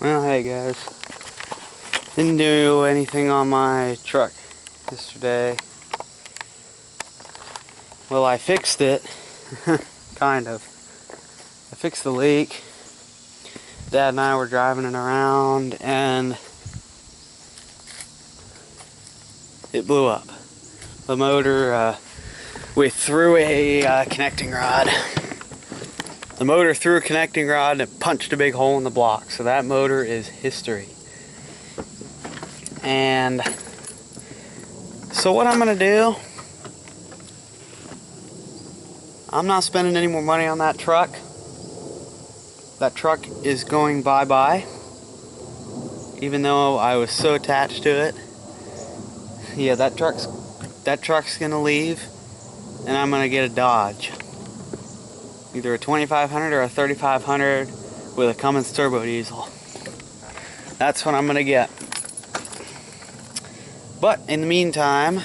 Well, hey guys. Didn't do anything on my truck yesterday. Well, I fixed it. Kind of. I fixed the leak. Dad and I were driving it around and it blew up. The motor, we threw a connecting rod. The motor threw a connecting rod and it punched a big hole in the block. So that motor is history. And so what I'm going to do, I'm not spending any more money on that truck. That truck is going bye-bye. Even though I was so attached to it. Yeah, that truck's going to leave. And I'm going to get a Dodge. Either a 2500 or a 3500 with a Cummins turbo diesel. That's what I'm going to get. But in the meantime,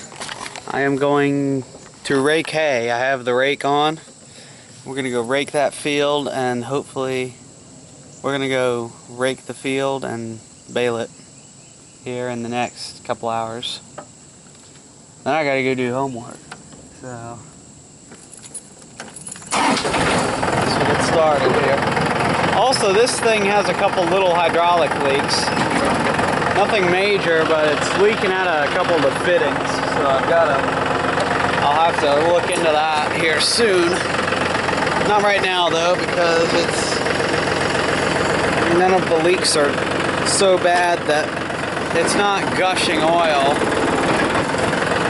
I am going to rake hay. I have the rake on. We're going to go rake that field, and hopefully we're going to go rake the field and bale it here in the next couple hours. Then I got to go do homework. So let's get started here. Also, this thing has a couple little hydraulic leaks. Nothing major, but it's leaking out of a couple of the fittings. So I'll have to look into that here soon. Not right now though, because none of the leaks are so bad that it's not gushing oil.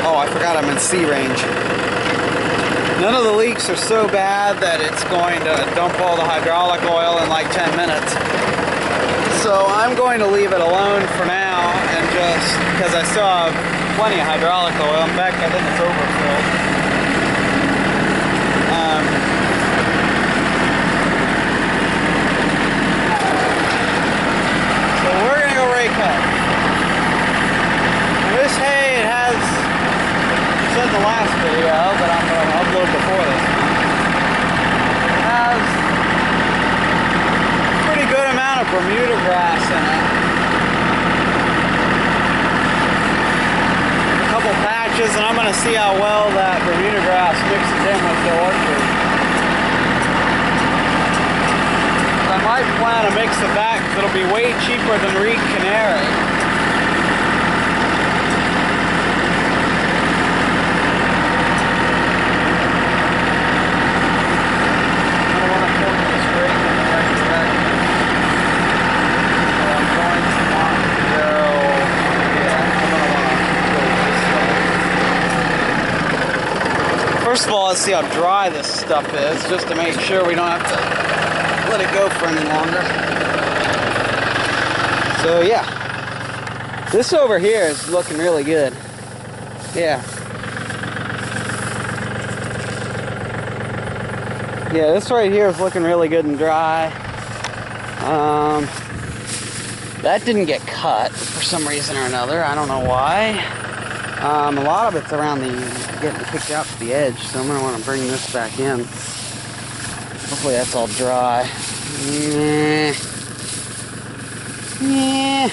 Oh, I forgot I'm in C range. None of the leaks are so bad that it's going to dump all the hydraulic oil in like 10 minutes. So I'm going to leave it alone for now, and just because I still have plenty of hydraulic oil. In fact, I think it's overfilled. So we're going to go rake hay. And this hay, it has, said in the last video that I'm going to upload before this, it has a pretty good amount of Bermuda grass in it. A couple patches, and I'm going to see how well that Bermuda grass mixes in with the orchard. I might plan to mix it back because it'll be way cheaper than Reed Canary. First of all, let's see how dry this stuff is, just to make sure we don't have to let it go for any longer. So yeah, this over here is looking really good. Yeah. Yeah, this right here is looking really good and dry. That didn't get cut for some reason or another. I don't know why. A lot of it's around getting kicked out to the edge, so I'm going to want to bring this back in. Hopefully that's all dry. Yeah.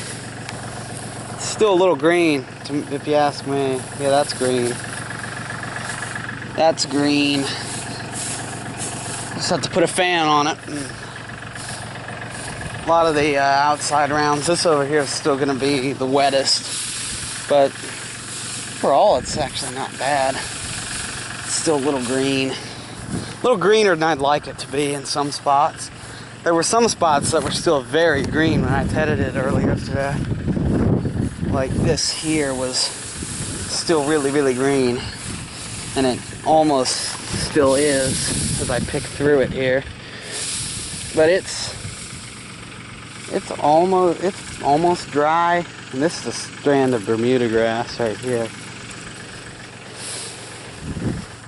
It's still a little green, if you ask me. Yeah, that's green. That's green. Just have to put a fan on it. A lot of the outside rounds. This over here is still going to be the wettest, but overall, it's actually not bad. It's still a little green. A little greener than I'd like it to be in some spots. There were some spots that were still very green when I tedded it earlier today. Like this here was still really, really green. And it almost still is as I pick through it here. But it's almost dry. And this is a strand of Bermuda grass right here.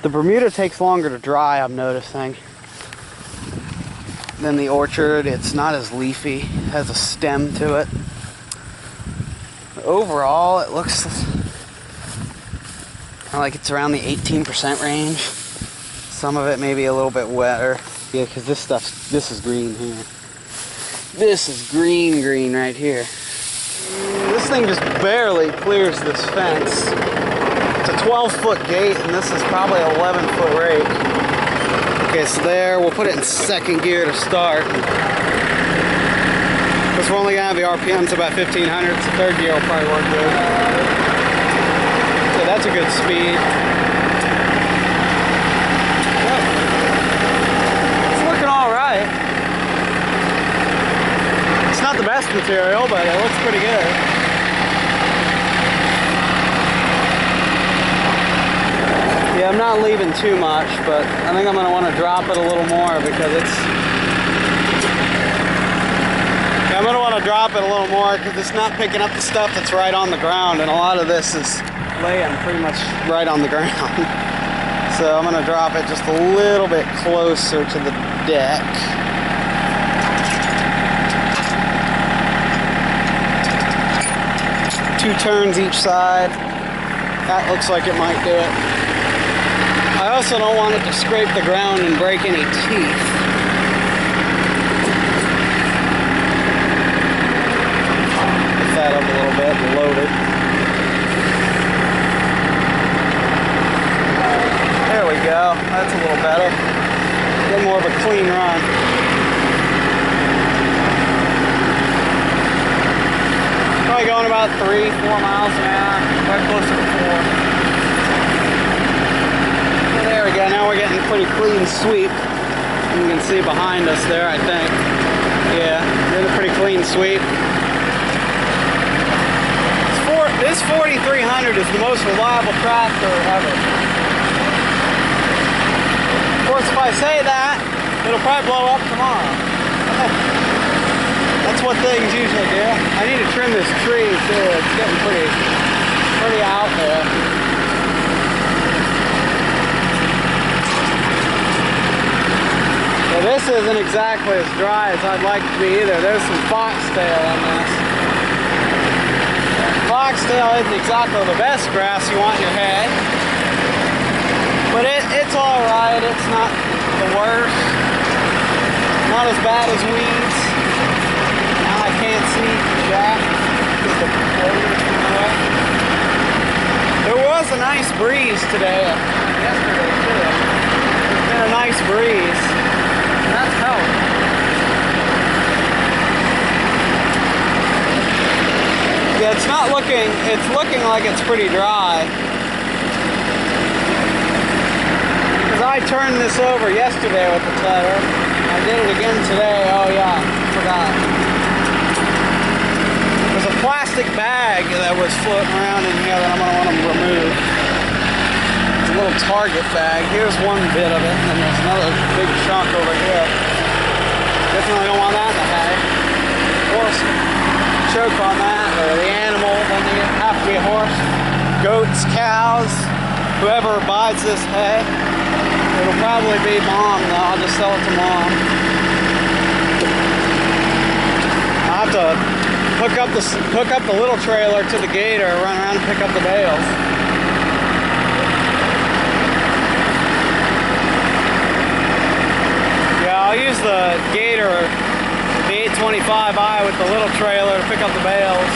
The Bermuda takes longer to dry, I'm noticing, than the orchard. It's not as leafy. It has a stem to it. But overall, it looks like it's around the 18% range. Some of it may be a little bit wetter. Yeah, because this is green here. This is green right here. This thing just barely clears this fence. It's a 12-foot gate, and this is probably an 11-foot rake. Okay, so there, we'll put it in second gear to start. Because we're only gonna have the RPM to about 1500, so third gear will probably work good. So that's a good speed. Yep. It's looking all right. It's not the best material, but it looks pretty good. Yeah, I'm not leaving too much, but I think I'm going to want to drop it a little more because I'm going to want to drop it a little more because it's not picking up the stuff that's right on the ground, and a lot of this is laying pretty much right on the ground. So I'm going to drop it just a little bit closer to the deck. Two turns each side. That looks like it might do it. I also don't want it to scrape the ground and break any teeth. Lift that up a little bit and load it. There we go. That's a little better. Get more of a clean run. Probably going about 3-4 miles an hour, right closer to 4. Well, there we go. Now we're getting a pretty clean sweep. You can see behind us there, I think. Yeah, we're in a pretty clean sweep. This 4300 is the most reliable tractor ever. Of course, if I say that, it'll probably blow up tomorrow. That's what things usually do. I need to trim this tree too. It's getting pretty out there. So this isn't exactly as dry as I'd like to be either. There's some foxtail in this. Foxtail isn't exactly the best grass you want in your hay, but it's all right. It's not the worst. Not as bad as weeds. Now I can't see jack. There was a nice breeze today. Yesterday too. There's been a nice breeze. And that's helped. Yeah, it's looking like it's pretty dry. Because I turned this over yesterday with the tedder. I did it again today. Oh yeah, forgot. There's a plastic bag that was floating around in here that I'm going to want to remove. It's a little Target bag. Here's one bit of it, and then there's another big chunk over here. Definitely don't want that in the hay. Horse choke on that, or the animal, then you have to be a horse. Goats, cows, whoever buys this hay. It'll probably be Mom, though. I'll just sell it to Mom. I'll have to hook up the little trailer to the gator, run around and pick up the bales. Yeah, I'll use the gator, the 825i with the little trailer to pick up the bales.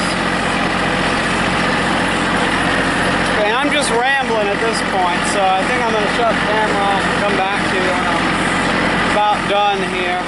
Okay, I'm just rambling at this point, so I think I'm going to shut the camera off and come back to you when I'm about done here.